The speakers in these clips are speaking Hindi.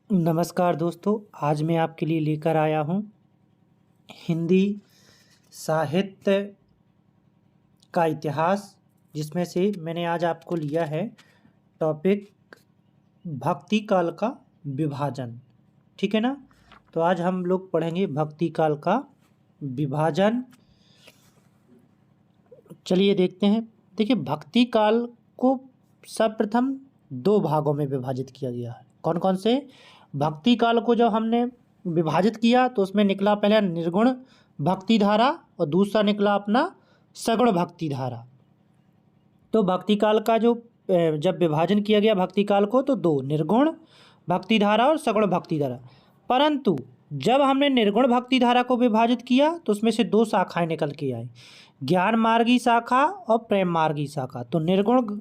नमस्कार दोस्तों, आज मैं आपके लिए लेकर आया हूँ हिंदी साहित्य का इतिहास, जिसमें से मैंने आज आपको लिया है टॉपिक भक्ति काल का विभाजन। ठीक है ना। तो आज हम लोग पढ़ेंगे भक्ति काल का विभाजन। चलिए देखते हैं। देखिए, भक्ति काल को सर्वप्रथम दो भागों में विभाजित किया गया है। कौन कौन से? भक्ति काल को जब हमने विभाजित किया तो उसमें निकला पहला निर्गुण भक्ति धारा और दूसरा निकला अपना सगुण भक्ति धारा। तो भक्ति काल का जो जब विभाजन किया गया भक्ति काल को, तो दो, निर्गुण भक्ति धारा और सगुण भक्ति धारा। परंतु जब हमने निर्गुण भक्ति धारा को विभाजित किया तो उसमें से दो शाखाएं निकल के आई, ज्ञान मार्गी शाखा और प्रेम मार्गी शाखा। तो निर्गुण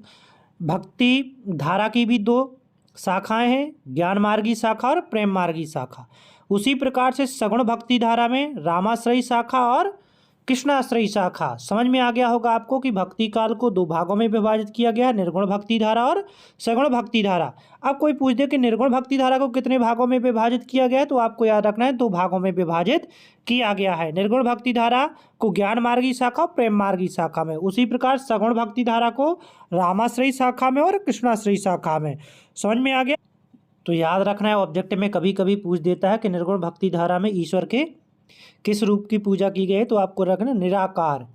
भक्ति धारा की भी दो शाखाएं हैं, ज्ञान मार्गी शाखा और प्रेम मार्गी शाखा। उसी प्रकार से सगुण भक्ति धारा में रामाश्रयी शाखा और कृष्णाश्रयी शाखा। समझ में आ गया होगा आपको कि भक्ति काल को दो भागों में विभाजित किया गया, निर्गुण भक्ति धारा और सगुण भक्ति धारा। अब कोई पूछ दे कि निर्गुण भक्ति धारा को कितने भागों में विभाजित किया गया है, तो आपको याद रखना है दो भागों में विभाजित किया गया है। निर्गुण भक्ति धारा को ज्ञान मार्गी शाखा और प्रेम मार्गी शाखा में, उसी प्रकार सगुण भक्ति धारा को रामाश्रयी शाखा में और कृष्णाश्रयी शाखा में। समझ में आ गया? तो याद रखना है, ऑब्जेक्ट में कभी कभी पूछ देता है कि निर्गुण भक्ति धारा में ईश्वर के किस रूप की पूजा की गई है, तो आपको रखना निराकार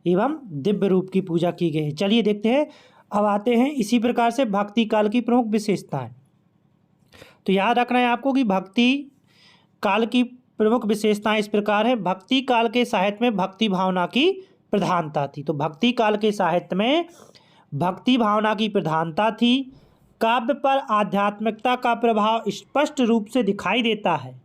एवं दिव्य रूप की पूजा की गई है। चलिए देखते हैं। अब आते हैं इसी प्रकार से भक्ति काल की प्रमुख विशेषताएं। तो याद रखना है आपको कि भक्ति काल की प्रमुख विशेषताएं इस प्रकार है। भक्ति काल के साहित्य में भक्ति भावना की प्रधानता थी। तो भक्ति काल के साहित्य में भक्ति भावना की प्रधानता थी। काव्य पर आध्यात्मिकता का प्रभाव स्पष्ट रूप से दिखाई देता है।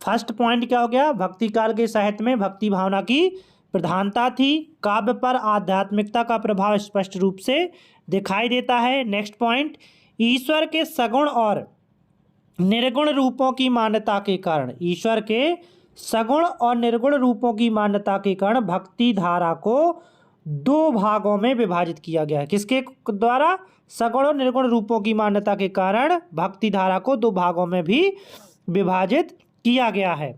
फर्स्ट पॉइंट क्या हो गया? भक्ति काल के साहित्य में भक्ति भावना की प्रधानता थी, काव्य पर आध्यात्मिकता का प्रभाव स्पष्ट रूप से दिखाई देता है। नेक्स्ट पॉइंट, ईश्वर के सगुण और निर्गुण रूपों की मान्यता के कारण, ईश्वर के सगुण और निर्गुण रूपों की मान्यता के कारण भक्ति धारा को दो भागों में विभाजित किया गया है। किसके द्वारा? सगुण और निर्गुण रूपों की मान्यता के कारण भक्ति धारा को दो भागों में भी विभाजित किया गया है।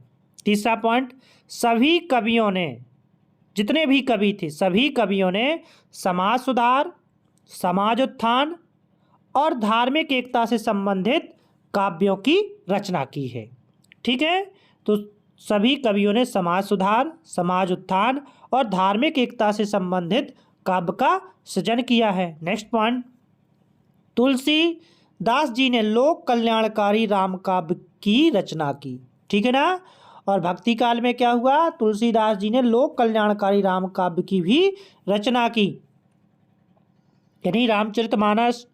तीसरा पॉइंट, सभी कवियों ने, जितने भी कवि थे, सभी कवियों ने समाज सुधार, समाज उत्थान और धार्मिक एकता से संबंधित काव्यों की रचना की है। ठीक है। तो सभी कवियों ने समाज सुधार, समाज उत्थान और धार्मिक एकता से संबंधित काव्य का सृजन किया है। नेक्स्ट पॉइंट, तुलसीदास जी ने लोक कल्याणकारी राम काव्य की रचना की। ठीक है ना। और भक्ति काल में क्या हुआ? तुलसीदास जी ने लोक कल्याणकारी राम काव्य की भी रचना की, यानी रामचरितमानस।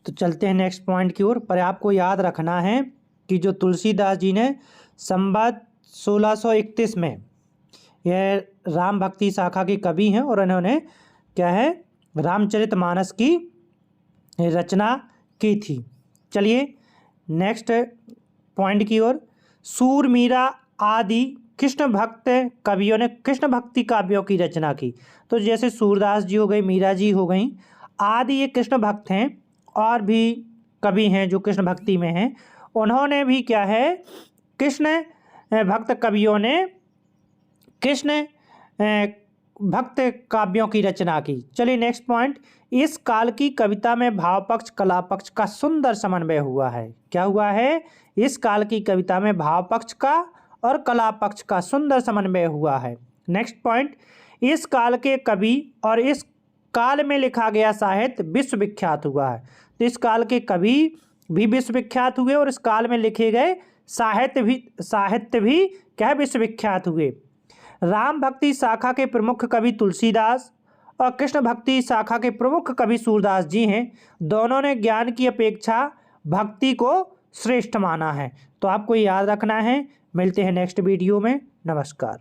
तो चलते हैं नेक्स्ट पॉइंट की ओर। पर आपको याद रखना है कि जो तुलसीदास जी ने संवत 1631 में, यह राम भक्ति शाखा के कवि हैं और इन्होंने क्या है, रामचरितमानस की रचना की थी। चलिए नेक्स्ट पॉइंट की ओर। सूर, मीरा आदि कृष्ण भक्त कवियों ने कृष्ण भक्ति काव्यों की रचना की। तो जैसे सूरदास जी हो गए, मीरा जी हो गई, आदि ये कृष्ण भक्त हैं, और भी कवि हैं जो कृष्ण भक्ति में हैं। उन्होंने भी क्या है, कृष्ण भक्त कवियों ने कृष्ण भक्त काव्यों की रचना की। चलिए नेक्स्ट पॉइंट, इस काल की कविता में भाव पक्ष कला पक्ष का सुंदर समन्वय हुआ है। क्या हुआ है? इस काल की कविता में भाव पक्ष का और कला पक्ष का सुंदर समन्वय हुआ है। नेक्स्ट पॉइंट, इस काल के कवि और इस काल में लिखा गया साहित्य विश्वविख्यात हुआ है। तो इस काल के कवि भी विश्वविख्यात हुए और इस काल में लिखे गए साहित्य भी क्या है, विश्वविख्यात हुए। राम भक्ति शाखा के प्रमुख कवि तुलसीदास और कृष्ण भक्ति शाखा के प्रमुख कवि सूरदास जी हैं। दोनों ने ज्ञान की अपेक्षा भक्ति को श्रेष्ठ माना है। तो आपको याद रखना है। मिलते हैं नेक्स्ट वीडियो में। नमस्कार।